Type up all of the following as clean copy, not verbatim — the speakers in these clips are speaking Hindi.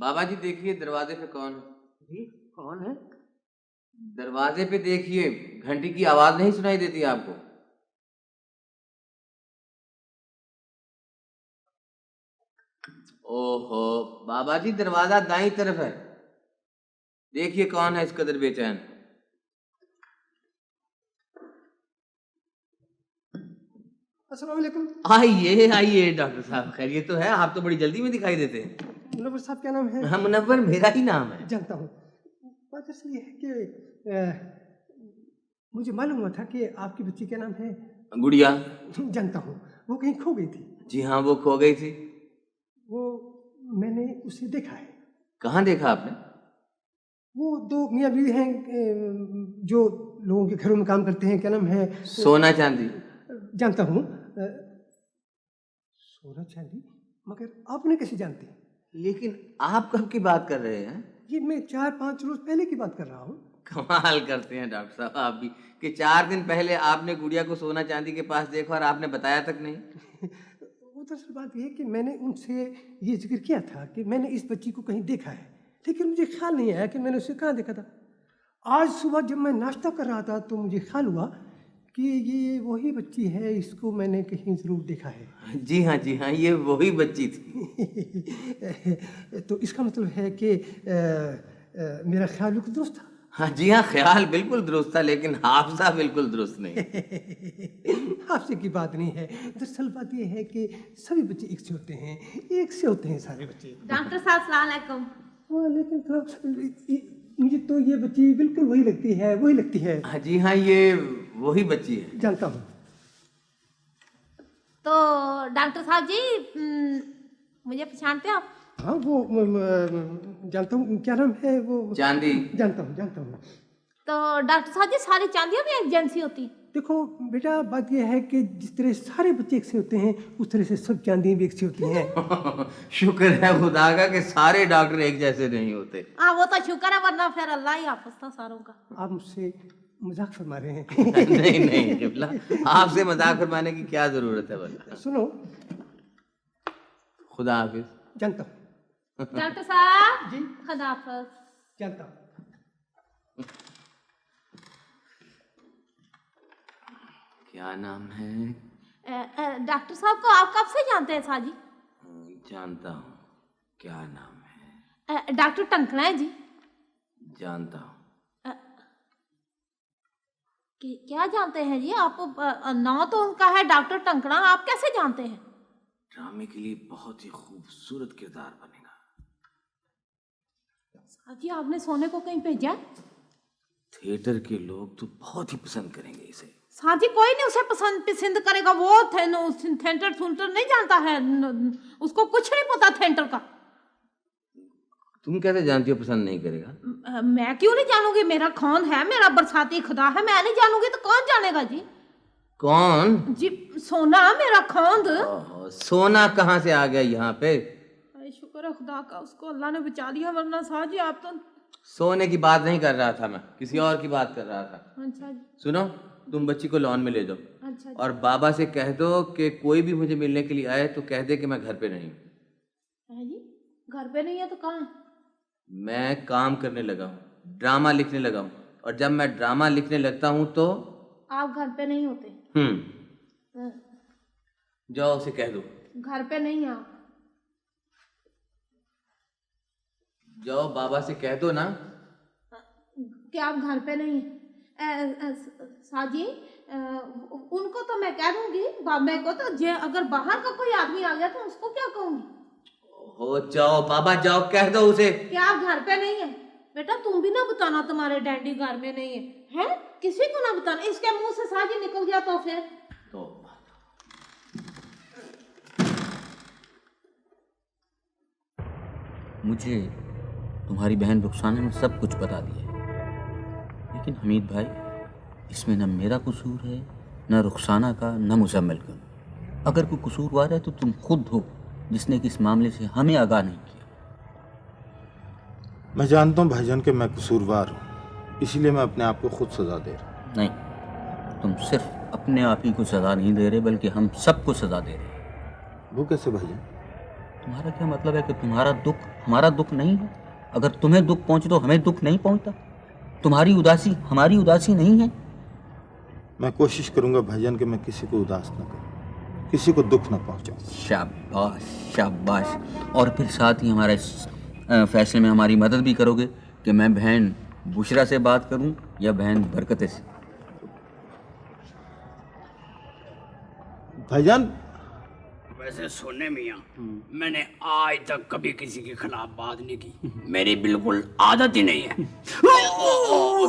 बाबा जी देखिए दरवाजे पे कौन है? जी कौन है? दरवाजे पे देखिए, घंटी की आवाज नहीं सुनाई देती आपको? ओहो बाबा जी, दरवाजा दाईं तरफ है, देखिए कौन है इस कदर बेचैन। अस्सलाम वालेकुम। आइए आइए डॉक्टर साहब, खैरियत तो है? आप तो बड़ी जल्दी में दिखाई देते हैं। मुनव्वर साहब क्या नाम है? हाँ मुनव्वर मेरा ही नाम है। जानता हूँ। बात असल ये है कि मुझे मालूम हुआ था कि आपकी बच्ची का नाम है गुड़िया। जानता हूँ, वो कहीं खो गई थी। जी हाँ वो खो गई थी। वो मैंने उसे देखा है। कहाँ देखा आपने? वो दो मियाँ बीवी हैं जो लोगों के घरों में काम करते हैं, क्या नाम है? सोना चांदी। जानता हूँ। सोना चांदी? मगर आपने कैसे जानते? लेकिन आप कब की बात कर रहे हैं? ये मैं 4-5 रोज पहले की बात कर रहा हूँ। कमाल करते हैं डॉक्टर साहब आप भी, कि 4 दिन पहले आपने गुड़िया को सोना चांदी के पास देखा और आपने बताया तक नहीं। वो दरअसल बात यह है कि मैंने उनसे ये जिक्र किया था कि मैंने इस बच्ची को कहीं देखा है, लेकिन मुझे ख्याल नहीं आया कि मैंने उसे कहाँ देखा था। आज सुबह जब मैं नाश्ता कर रहा था तो मुझे ख्याल हुआ कि ये वही बच्ची है, इसको मैंने कहीं ज़रूर देखा है। जी हाँ ये वही बच्ची थी। तो इसका मतलब है कि मेरा ख्याल बिल्कुल दुरुस्त था। हाँ जी हाँ, ख्याल बिल्कुल दुरुस्त था, लेकिन हाफजा बिल्कुल दुरुस्त नहीं। हाफजे की बात नहीं है, दरअसल बात यह है कि सभी बच्चे एक से होते हैं, एक से होते हैं सारे बच्चे। डॉक्टर साहब अस्सलाम वालेकुम। वालेकुम। मुझे तो ये बच्ची बिल्कुल वही लगती है, वही लगती है। हाँ जी हाँ ये वही बच्ची है। जानता हूँ। तो डॉक्टर साहब जी मुझे पहचानते हो आप? हाँ वो जानता हूँ, क्या नाम है वो? चांदी। जानता हूँ। तो डॉक्टर साहब जी सारी चांदियाँ भी एक जैसी होती? देखो बेटा, बात यह है कि जिस तरह सारे बच्चे एक से होते हैं उस तरह से सब चांदियाँ भी एक से होती हैं। शुक्र है खुदा का कि सारे डॉक्टर एक जैसे नहीं होते। हाँ वो तो शुक्र है, वरना फिर अल्लाह ही हाफिज था सारों का। आप मुझसे मजाक फरमा रहे हैं। नहीं किबला, आपसे मजाक फरमाने की क्या जरूरत है? वरना सुनो, खुदा हाफिज। जानता हूँ। डॉक्टर साहब जी खुदा हाफिज। जानता हूँ। क्या नाम है? डॉक्टर साहब को आप कब से जानते हैं साजी? जानता हूँ। क्या नाम है? डॉक्टर टंकना है जी। जानता हूँ। क्या जानते हैं जी? आपको नाम तो उनका है डॉक्टर टंकना, आप कैसे जानते हैं? ड्रामे के लिए बहुत ही खूबसूरत किरदार बनेगा। जी आपने सोने को कहीं भेजा? थिएटर के लोग तो बहुत ही पसंद करेंगे इसे। साजी कोई नहीं उसे पसंद करेगा, वो थिएटर थूटर नहीं जानता है, उसको कुछ नहीं पता थिएटर का। तुम कैसे जानती हो पसंद नहीं करेगा? मैं क्यों नहीं जानूंगी? मेरा खान है, मेरा बरसाती खुदा है, मैं नहीं जानूंगी तो कौन जानेगा जी? कौन? जी सोना मेरा खान। सोना कहाँ से आ गया यहाँ पे? शुक्र है खुदा का, उसको अल्लाह ने बचा लिया, वरना साजी आप तो। सोने की बात नहीं कर रहा था मैं, किसी और की बात कर रहा था। अच्छा जी। सुनो, तुम बच्ची को लॉन में ले जाओ। अच्छा और बाबा से कह दो कि कोई भी मुझे मिलने के लिए आए तो कह दे कि मैं घर पे नहीं हूँ। है जी? घर पे नहीं है तो कहाँ है? मैं काम करने लगा हूँ, ड्रामा लिखने लगा हूँ, और जब मैं ड्रामा लिखने लगता हूँ तो आप घर पे नहीं होते? जाओ उसे कह दो घर पे नहीं है आप। जाओ बाबा से कह दो ना कि आप घर पे नहीं है। साजी उनको तो मैं कह दूंगी, बाबा को तो, जे अगर बाहर का कोई आदमी आ गया तो उसको क्या कहूंगी? हो जाओ बाबा, जाओ कह दो उसे कि आप घर पे नहीं है। बेटा तुम भी ना बताना तुम्हारे डैडी घर में नहीं है, हैं? किसी को ना बताना, इसके मुंह से साजी निकल गया तो फिर तो मुझे तुम्हारी बहन रुखसाना ने सब कुछ बता दिया, लेकिन हमीद भाई इसमें न मेरा कसूर है, न रुखसाना का, न मुजम्मिल का। अगर कोई कसूरवार है तो तुम खुद हो, जिसने कि इस मामले से हमें आगाह नहीं किया। मैं जानता हूँ भाईजान कि मैं कसूरवार हूँ, इसीलिए मैं अपने आप को खुद सजा दे रहा हूँ। नहीं, तुम सिर्फ अपने आप ही को सजा नहीं दे रहे, बल्कि हम सबको सजा दे रहे। वो कैसे भाईजान? तुम्हारा क्या मतलब है कि तुम्हारा दुख हमारा दुख नहीं है? अगर तुम्हें दुख पहुंचे तो हमें दुख नहीं पहुंचता? तुम्हारी उदासी हमारी उदासी नहीं है? मैं कोशिश करूंगा भाईजान कि मैं किसी को उदास न करूं, किसी को दुख न पहुंचाऊं। शाबाश शाबाश। और फिर साथ ही हमारे इस फैसले में हमारी मदद भी करोगे कि मैं बहन बुशरा से बात करूं या बहन बरकते से? भाईजान वैसे सुने मियाँ, मैंने आज तक कभी किसी के खिलाफ बात नहीं की, मेरी बिल्कुल आदत ही नहीं है।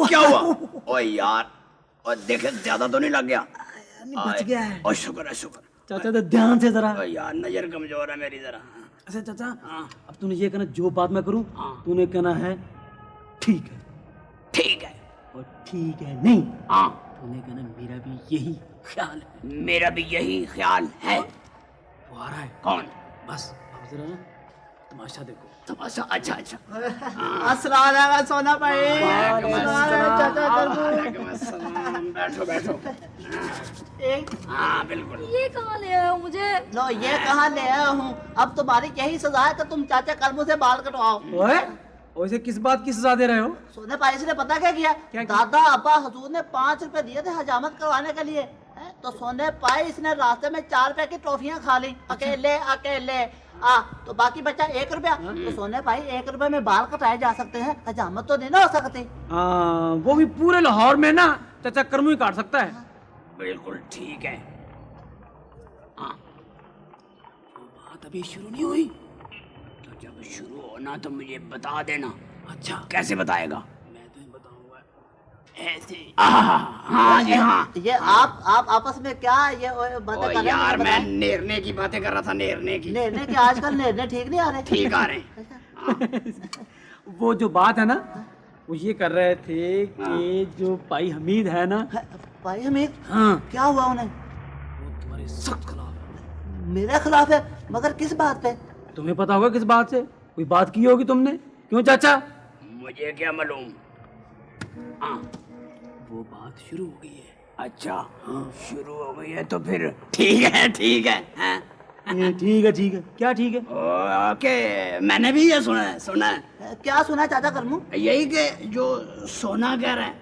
क्या हुआ? ओए यार, और देखे ज्यादा तो नहीं लग गया? बच गया है। और शुक्र है शुक्र। चाचा तो ध्यान से जरा। ओए यार, नजर कमजोर है मेरी जरा। अच्छा चाचा, अब तूने ये कहना जो बात मैं करूं, तूने कहना है ठीक है। ठीक है। और ठीक है नहीं, हाँ, तूने कहना मेरा भी यही ख्याल है। मेरा भी यही ख्याल है। वो आ रहा है। कौन? बस अब जरा ना तमाशा देखो। तमाशा? अच्छा अच्छा। अस्सलाम सोना भाई। बैठो बैठो। हाँ बिल्कुल। ये कहाँ ले आए हो मुझे? लो ये कहाँ ले आया हूँ? अब तुम्हारी यही सजा है कि तुम चाचा कर्मों से बाल कटवाओ। ओए, वैसे किस बात की सजा दे रहे हो? सोने भाई ने पता क्या किया? दादा अब्बा हजूर ने 5 रुपए दिए थे हजामत करवाने के लिए, हैं? तो सोने पाई इसने रास्ते में 4 रुपए की टॉफियां खा ली, अकेले अकेले। तो बाकी बचा 1 रुपया। तो सोने भाई 1 रुपए में बाल कटाए जा सकते हैं, हजामत तो नहीं ना हो सकती। वो भी पूरे लाहौर में ना चाचा कर्मू ही काट सकता है। बिल्कुल ठीक है। बात अभी शुरू नहीं हुई। तो जब शुरू होना तो मुझे बता देना। अच्छा, कैसे बताएगा? मैं तुम्हें बताऊंगा ऐसे। हाँ जी हाँ। ये आप आपस में क्या ये बातें कर रहे हैं? यार मुझे मैं बताएं। नेरने की बातें कर रहा था, नेरने की। नेरने के आजकल नेरने ठीक नहीं आ रहे। ठीक आ रहे हैं। वो जो बात है ना, वो ये कर रहे थे कि जो भाई हमीद है ना, भाई हमीद, हाँ, क्या हुआ उन्हें? वो तुम्हारे सख्त खिलाफ है। मेरे खिलाफ है? मगर किस बात पे? तुम्हें पता होगा किस बात से? कोई बात की होगी तुमने, क्यों चाचा? मुझे क्या मालूम? वो बात शुरू हो गई है। अच्छा, शुरू हो गई है तो फिर ठीक है ठीक है। हाँ? ठीक है ठीक है। क्या ठीक है? ओके, मैंने भी ये सुना है। क्या सुना चाचा करमू? यही कि जो सोना कह रहा है।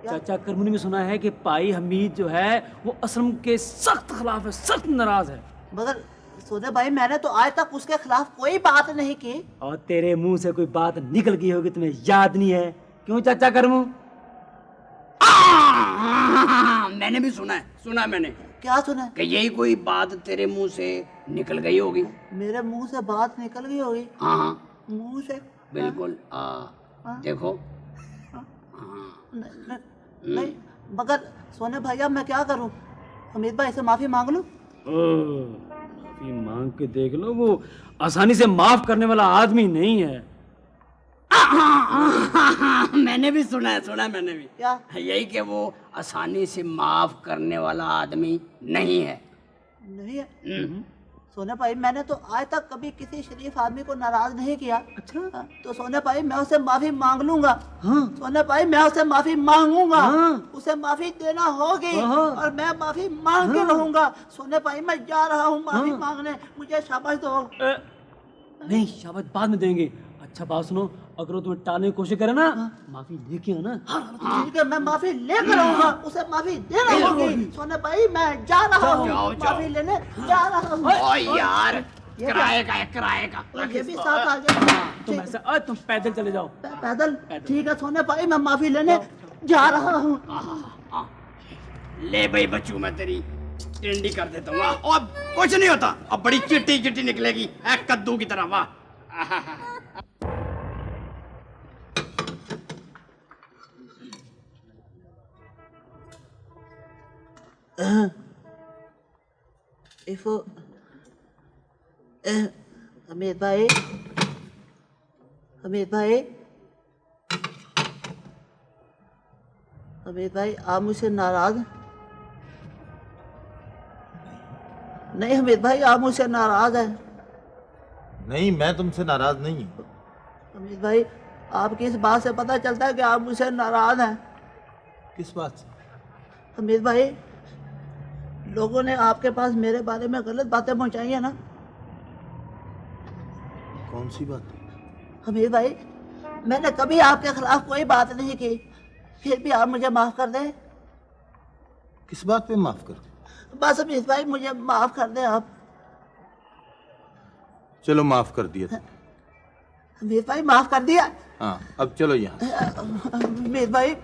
चाचा करमुनी में सुना है कि भाई हमीद जो है वो असलम के सख्त खिलाफ है, सख्त नाराज है। मगर सोने भाई मैंने तो आज तक उसके खिलाफ कोई बात नहीं की। और तेरे मुंह से कोई बात निकल गई होगी, तुम्हें याद नहीं है? क्यों चाचा करमू? मैंने भी सुना है मैंने क्या सुना? कि यही कोई बात तेरे मुंह से निकल गई होगी। मेरे मुंह से बात निकल गई होगी? हाँ मुंह से? बिल्कुल। देखो। नहीं, मगर सोने भैया मैं क्या करूं? हमीद भाई से माफी मांग लूं? माफी मांग के देख लो, वो आसानी से माफ करने वाला आदमी नहीं है। मैंने भी सुना है मैंने भी। क्या? यही कि वो आसानी से माफ करने वाला आदमी नहीं है। नहीं है? सोने भाई मैंने तो आज तक कभी किसी शरीफ आदमी को नाराज नहीं किया। अच्छा? तो सोने भाई मैं उसे माफी मांग लूंगा। हाँ। सोने भाई मैं उसे माफी मांगूंगा। हाँ। उसे माफी देना होगी। हाँ। और मैं माफी मांग के रहूंगा। सोने भाई मैं जा रहा हूँ माफी मांगने, मुझे शाबाश दो। नहीं, शाबाश बाद में देंगे। अच्छा बात सुनो, अगर वो तुम्हें टालने की कोशिश करे ना, माफी लेके आना। ठीक है, मैं माफी लेकर आऊंगा, उसे माफी देना होगी। सोने भाई मैं जा रहा हूँ, जाओ। माफी लेने जा रहा हूँ। ओ यार, किराए का। ये भी साथ आ गया। तुम ऐसा तुम पैदल चले जाओ। पैदल? ठीक है सोने भाई मैं माफी लेने जा रहा हूँ। ले भाई बच्चू, मैं तेरी टिंडी कर देता हूँ। अब कुछ नहीं होता, अब बड़ी चिट्टी निकलेगी कद्दू की तरह। वाह। इफो हमीद भाई, हमीद भाई, हमीद भाई आप मुझसे नाराज हैं? नहीं हमीद भाई आप मुझसे नाराज हैं? नहीं, मैं तुमसे नाराज नहीं हूँ। हमीद भाई आपकी इस बात से पता चलता है कि आप मुझसे नाराज हैं। किस बात से? हमीद भाई लोगों ने आपके पास मेरे बारे में गलत बातें पहुंचाई है ना? कौन सी बात? हमीद भाई, मैंने कभी आपके खिलाफ कोई बात नहीं की, फिर भी आप मुझे माफ कर दें। किस बात पे माफ कर दे? बस हमीद भाई, मुझे माफ कर दें आप। चलो माफ कर दिया तुमने। हमीद भाई माफ कर दिया। हाँ, अब चलो यहाँ। हमीद भाई,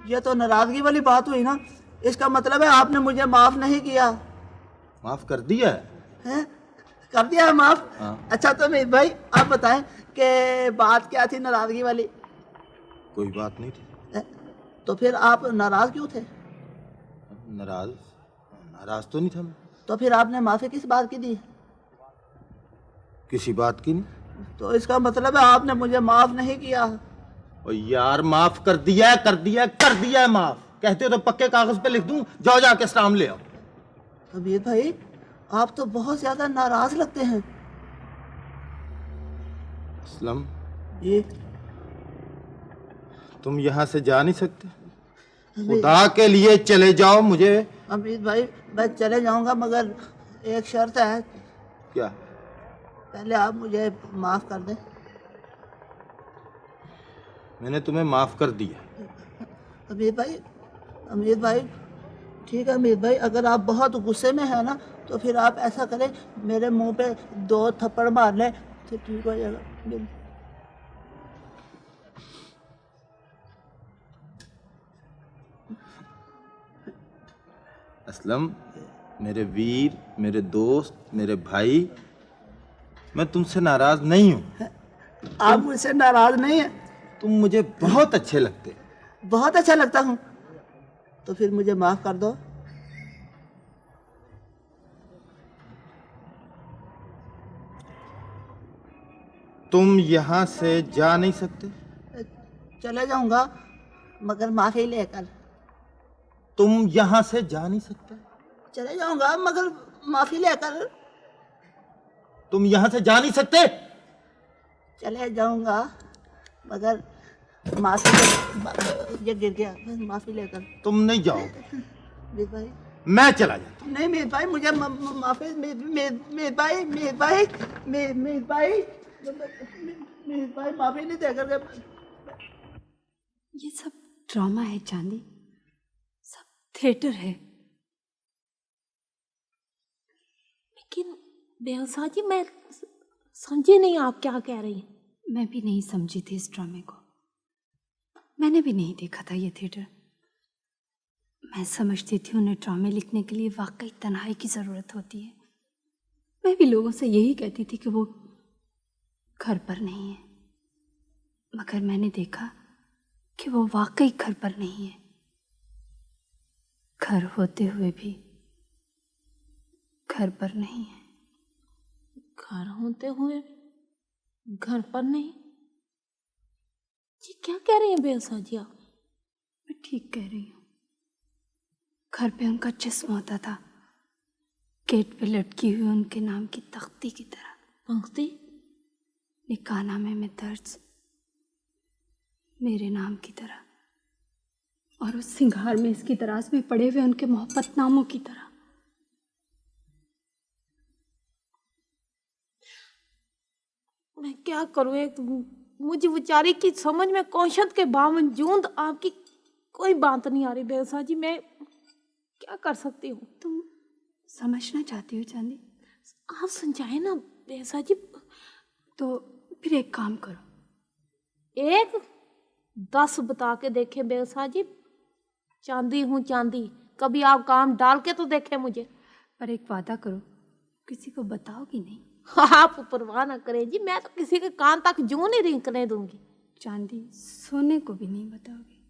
ये तो नाराजगी वाली बात हुई ना, इसका मतलब है आपने मुझे माफ नहीं किया। माफ कर दिया है? कर दिया है माफ? हाँ। अच्छा तो हमीद भाई आप बताएं कि बात क्या थी नाराजगी वाली? कोई बात नहीं थी। तो फिर आप नाराज क्यों थे? नाराज? नाराज तो नहीं था मैं। तो फिर आपने माफी किस बात की दी? किसी बात की नहीं। तो इसका मतलब है आपने मुझे माफ नहीं किया। और यार माफ कर दिया है, कर दिया है, कर दिया है माफ। कहते हो तो पक्के कागज पे लिख दूं, जाओ जाके इस्लाम ले आओ। हमीद भाई, आप तो बहुत ज्यादा नाराज लगते हैं। असलम, ये तुम यहाँ से जा नहीं सकते? खुदा के लिए चले जाओ। मुझे हमीद भाई, मैं चले जाऊंगा मगर एक शर्त है। क्या? पहले आप मुझे माफ कर दें। मैंने तुम्हें माफ कर दिया। हमीद भाई ठीक है हमीद भाई, अगर आप बहुत गुस्से में हैं ना तो फिर आप ऐसा करें, मेरे मुंह पे 2 थप्पड़ मार लें तो ठीक हो जाएगा। असलम, मेरे वीर, मेरे दोस्त, मेरे भाई, मैं तुमसे नाराज नहीं हूँ। आप मुझसे नाराज नहीं हैं? तुम मुझे बहुत अच्छे लगते। बहुत अच्छा लगता हूँ। तो फिर मुझे माफ कर दो। तुम यहाँ से जा नहीं सकते? चले जाऊंगा मगर माफी लेकर। तुम यहाँ से जा नहीं सकते? चले जाऊंगा मगर माफी लेकर। तुम यहाँ से जा नहीं सकते? चले जाऊंगा मगर माफी ये गिर गया, माफी लेकर। तुम नहीं जाओगे? मीत भाई, मैं चला जाता। नहीं मीत भाई, मुझे माफी। मीत भाई माफी नहीं देकर के। ये सब ड्रामा है चांदी, सब थिएटर है। लेकिन बेहसा जी, मैं समझी नहीं आप क्या कह रही हैं। मैं भी नहीं समझी थी इस ड्रामे को। मैंने भी नहीं देखा था ये थिएटर। मैं समझती थी उन्हें ड्रामे लिखने के लिए वाकई तन्हाई की ज़रूरत होती है। मैं भी लोगों से यही कहती थी कि वो घर पर नहीं है, मगर मैंने देखा कि वो वाकई घर पर नहीं है। घर होते हुए भी घर पर नहीं है। घर होते हुए घर पर नहीं? जी क्या कह रही हैं बेहसा जी आप? मैं ठीक कह रही हूँ। घर पे उनका जिस्म होता था, गेट पे लटकी हुई उनके नाम की तख्ती की तरह। पंक्ति? निकाहनामे में दर्ज मेरे नाम की तरह, और उस सिंगार में इसकी दराज में पड़े हुए उनके मोहब्बतनामों की तरह। मैं क्या करूँ? एक मुझे बेचारी की समझ में कौशत के बावजूद आपकी कोई बात नहीं आ रही बेहसा जी। मैं क्या कर सकती हूँ? तुम समझना चाहती हो चांदी? आप समझाए ना बेहसा जी। तो फिर एक काम करो, 1 10 बता के देखे बेहसा जी। चांदी हूँ चांदी, कभी आप काम डाल के तो देखे मुझे। पर एक वादा करो, किसी को बताओगी नहीं? आप परवाह ना करें जी, मैं तो किसी के कान तक जूं नहीं रिंकने दूंगी। चांदी, सोने को भी नहीं बताओगी?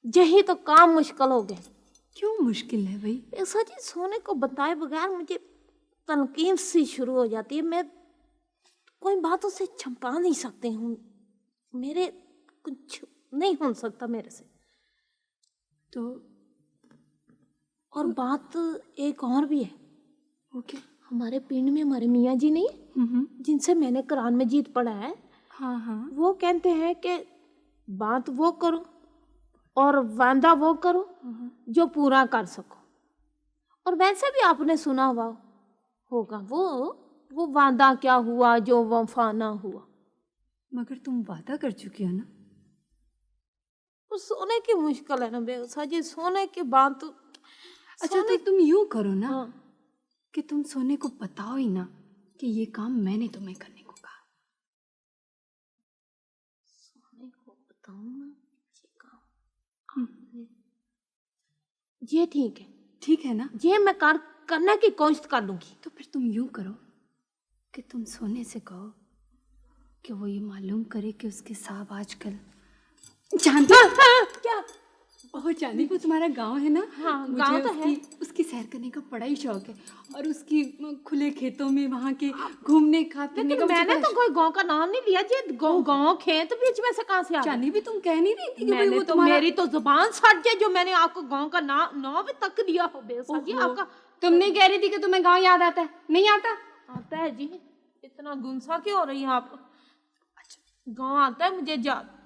यही तो काम मुश्किल हो गए। क्यों मुश्किल है भाई? ऐसा जी, सोने को बताए बगैर मुझे तनकीन सी शुरू हो जाती है। मैं कोई बात उसे छुपा नहीं सकती हूँ। मेरे कुछ नहीं हो सकता मेरे से। तो और बात एक और भी है। ओके। हमारे पिंड में हमारे मियाँ जी नहीं, जिनसे मैंने कुरान मजीद पढ़ा है, हाँ हाँ, वो कहते हैं कि बात वो करो और वादा वो करो जो पूरा कर सको। और वैसे भी आपने सुना हुआ होगा वो वादा क्या हुआ जो वफा ना हुआ। मगर तुम वादा कर चुकी हो ना। वो सोने की मुश्किल है ना बेवसा जी, सोने की बात तो अच्छा तो तुम यूं करो ना हाँ। कि तुम सोने को बताओ ही ना कि ये काम मैंने तुम्हें करने को कहा। सोने को बताऊं ना ये काम। ये ठीक है ना। ये मैं करने की कोशिश कर लूंगी। तो फिर तुम यूं करो कि तुम सोने से कहो कि वो ये मालूम करे कि उसके साहब आजकल जानती क्या? और चांदी वो तुम्हारा गांव है ना। हाँ, मुझे गाँव तो है। उसकी सैर करने का बड़ा ही शौक है और उसकी खुले खेतों में वहाँ के घूमने खा पीने का लेकिन मैंने तो कोई गांव का नाम नहीं लिया जी। गांव खेत बीच में से कहाँ से आ गया? चांदी भी तुम कह नहीं रही थी कि भाई मैंने वो तो तुम्हारा मेरी तो जुबान सट जाए जो मैंने आपको गांव का नाम तक लिया हो बेवसा जी। ओहो, आपका तुम नहीं कह रही थी कि तुम्हें गांव याद आता है? नहीं आता? आता है जी। इतना गुस्सा क्यों हो रही है आप? अच्छा गांव आता है मुझे याद।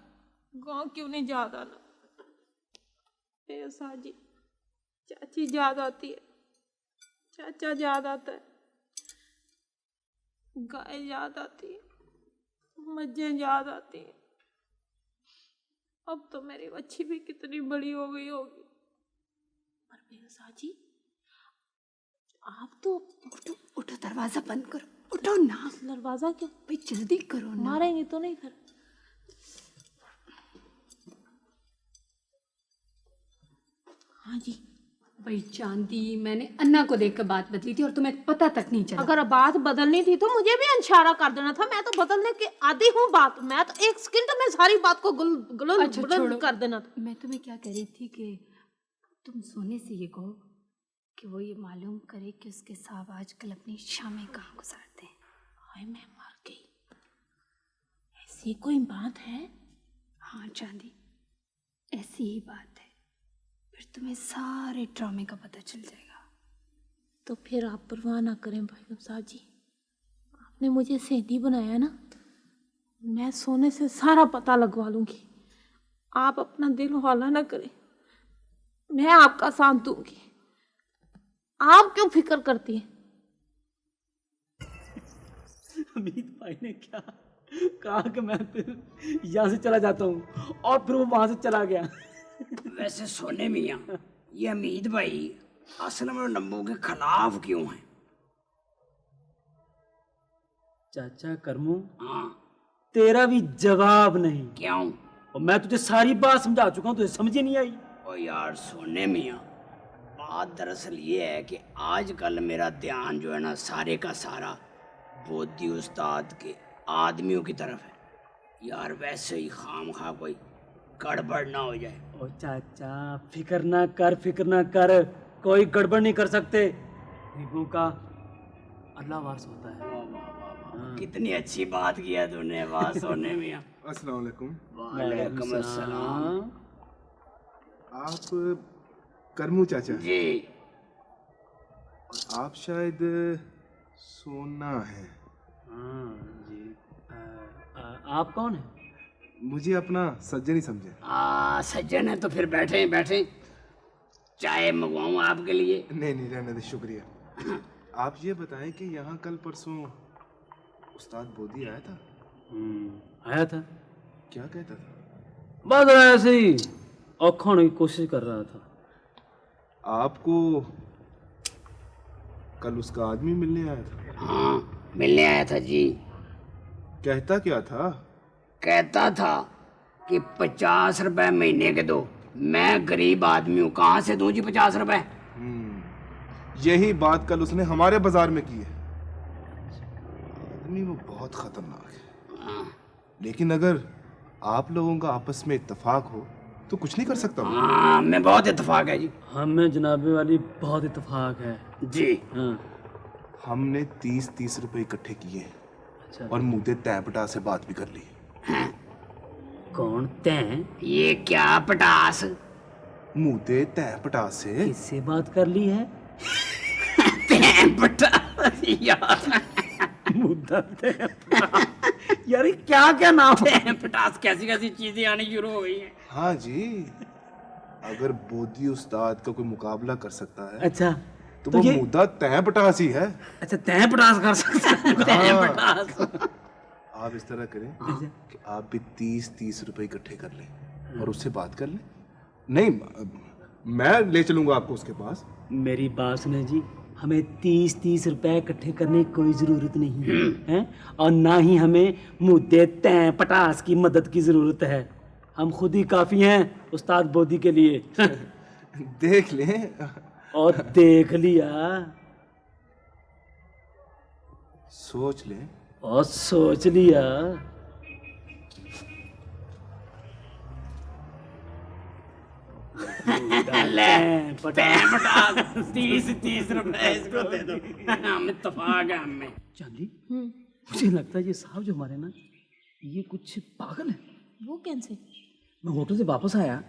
गांव क्यों नहीं याद आना बेवसा जी? चाची याद आती है, चाचा याद आता है, गाय याद आती है, मज्जें याद आती है। अब तो मेरी बच्ची भी कितनी बड़ी हो गई होगी। पर बेवसा जी आप तो उठो उठो, दरवाजा बंद करो, उठो ना। दरवाजा क्यों? भाई जल्दी करो ना। मारेंगे तो नहीं फिर? हाँ जी। भाई चांदी, मैंने अन्ना को देखकर बात बदली थी और तुम्हें पता तक नहीं चला। अगर बात बदलनी थी तो मुझे भी इशारा कर देना था। मैं तो बदलने के आदी हूँ बात। मैं तो एक सेकंड में सारी बात को अच्छा, छोड़ो। गुल कर देना था। मैं तुम्हें क्या कह रही थी कि तुम सोने से ये कहो कि वो ये मालूम करे कि उसके साहब आजकल अपनी शामें कहाँ गुजारते हैं। हाय मैं मर गई। ऐसी कोई बात है? हाँ चांदी, ऐसी ही बात है। फिर तुम्हें सारे ड्रामे का पता चल जाएगा। तो फिर आप परवाह ना करें भाई साहब जी। आपने मुझे सहेली बनाया ना, मैं सोने से सारा पता लगवा लूंगी। आप अपना दिल हौला ना करें, मैं आपका साथ दूंगी। आप क्यों फिक्र करती हैं? अमित भाई ने क्या कहा कि मैं फिर यहाँ से चला जाता हूँ और फिर वो वहां से चला गया। वैसे सोने मियाँ, ये अमीद भाई असल में नंबू के खिलाफ क्यों हैं? चाचा करमू, हाँ तेरा भी जवाब नहीं। क्यों? और मैं तुझे सारी बात समझा चुका हूँ, तुझे समझ ही नहीं आई। ओ यार सोने मियाँ, बात दरअसल ये है कि आजकल मेरा ध्यान जो है ना सारे का सारा बोधी उस्ताद के आदमियों की तरफ है। यार वैसे ही खाम खा कोई गड़बड़ ना हो जाए। ओ चाचा फिक्र ना कर, कोई गड़बड़ नहीं कर सकते। गरीबों का अल्लाह वारिस होता है। वाह वाह वाह वाह, कितनी अच्छी बात किया तूने। वाह सोने मियाँ। अस्सलाम वालेकुम। वालेकुम अस्सलाम। आप करमू चाचा जी और आप शायद सोना है। हाँ जी। आप कौन है? मुझे अपना सज्जन ही समझे। सज्जन है तो फिर बैठे बैठे, चाय मंगवाऊं आपके लिए? नहीं नहीं रहने दे, शुक्रिया। आप ये बताएं कि यहाँ कल परसों उस्ताद बोधी आया था? आया था। क्या कहता था? बस ऐसे ही औखाने की कोशिश कर रहा था। आपको कल उसका आदमी मिलने आया था? हाँ मिलने आया था जी। कहता क्या था? कहता था कि 50 रुपए महीने के दो। मैं गरीब आदमी हूँ, कहाँ से दूँ जी 50 रुपए? यही बात कल उसने हमारे बाजार में की है। आदमी वो बहुत खतरनाक है। लेकिन अगर आप लोगों का आपस में इत्तेफाक हो तो कुछ नहीं कर सकता वो। हाँ मैं बहुत इत्तेफाक है जी। हमें जनाबे वाली बहुत इत्तेफाक है जी। हाँ। हमने 30 रुपए इकट्ठे किए अच्छा। और मुद्दे तैपटा से बात भी कर ली। कौन तैं? ये क्या पटास? मुद्दे तैपटा से। किससे बात कर ली है? पटास यार। मुद्दा यार क्या क्या नाम है? पटास कैसी कैसी चीजें आनी शुरू हो गई हैं। हाँ जी, अगर बोधी उस्ताद का कोई मुकाबला कर सकता है अच्छा वो ये मुद्दा तय पटास ही है। अच्छा तय पटास कर सकते हैं, तय पटास। आप इस तरह करें कि आप भी 30-30 रुपए इकट्ठे कर लें और उससे बात कर लें। नहीं, मैं ले चलूंगा आपको उसके पास। मेरी बात सुने जी, हमें 30-30 रुपए इकट्ठे करने की कोई जरूरत नहीं है, और ना ही हमें मुद्दे तय पटास की मदद की जरूरत है। हम खुद ही काफी हैं उस्ताद बोधी के लिए। देख लें। और देख लिया, सोच लें। और सोच लिया। पटास 30-30 रुपए इसको दे दो, हम इत्तेफाक है हमें। चांदी, मुझे लगता है ये साहब जो हमारे ना, ये कुछ पागल है। वो कैसे? मैं होटल से वापस आया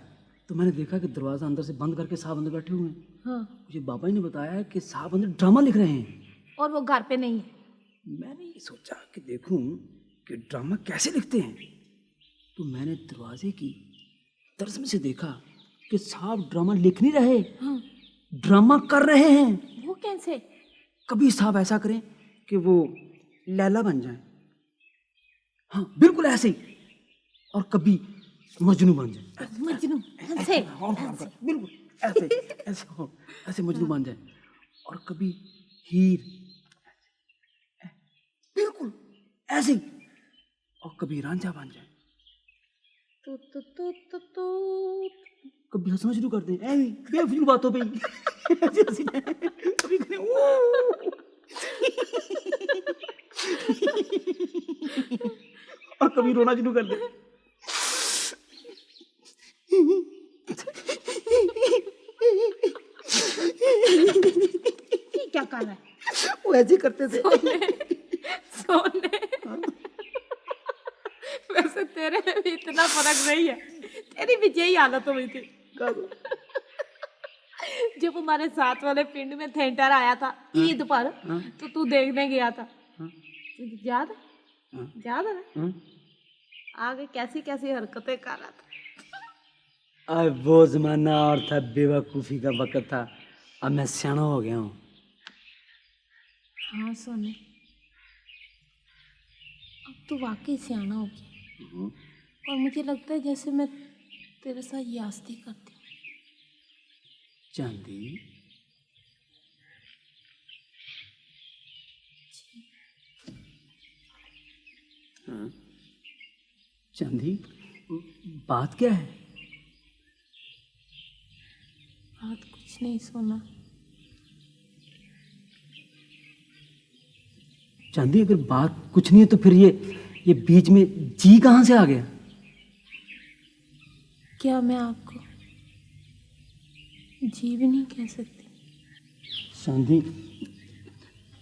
तो मैंने देखा कि दरवाजा अंदर से बंद करके साहब अंदर बैठे हुए हैं। हाँ। मुझे बाबा जी ने बताया कि साहब अंदर ड्रामा लिख रहे हैं। और वो घर पे नहीं है। मैंने ये सोचा कि देखूं कि ड्रामा कैसे लिखते हैं, तो मैंने दरवाजे की तरफ में से देखा कि साहब ड्रामा लिख नहीं रहे, हाँ। ड्रामा कर रहे हैं। वो कैसे? कभी साहब ऐसा करें कि वो लैला बन जाए, हाँ बिल्कुल ऐसे ही, और कभी मजनू बन जाए। मजनू ऐसे? बिल्कुल ऐसे ऐसे ऐसे मजनू बन जाए, और कभी हीर, बिल्कुल ऐसे ही, और कभी रांझा बन जाए। तो कभी हंसना शुरू कर दें बेफिजूल बातों पे ऐसे हंसी, कभी करें और कभी रोना शुरू कर दें। ये क्या कर रहा है? वो ऐसे करते थे। सोने वैसे तेरे में भी इतना फर्क नहीं है, तेरी भी यही हालत हुई थी जब हमारे साथ वाले पिंड में थिएटर आया था ईद पर, तो तू देखने गया था। तुझे याद है? याद है ना? आगे कैसी कैसी हरकतें कर रहा था। अब वो जमाना और था, बेवकूफी का वक्त था। अब मैं सियाना हो गया हूँ। हाँ सोने, अब तू वाकई सियाना हो गया, और मुझे लगता है जैसे मैं तेरे साथ यास्ती करती हूँ। चांदी, हाँ चांदी, बात क्या है? बात कुछ नहीं सोना। चांदी, अगर बात कुछ नहीं है तो फिर ये बीच में जी कहाँ से आ गया? क्या मैं आपको जी भी नहीं कह सकती? चांदी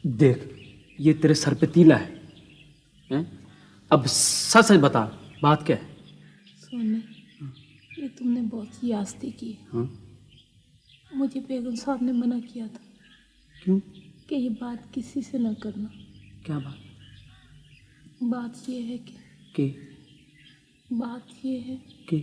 देख, ये तेरे सर पे तीला है, हैं? अब सच सच बता, बात क्या है? सोने, ये तुमने बहुत ही यास्ती की है। हाँ? मुझे बेगम साहब ने मना किया था। क्यों? कि ये बात किसी से न करना। क्या बात? बात ये है कि कि बात ये है कि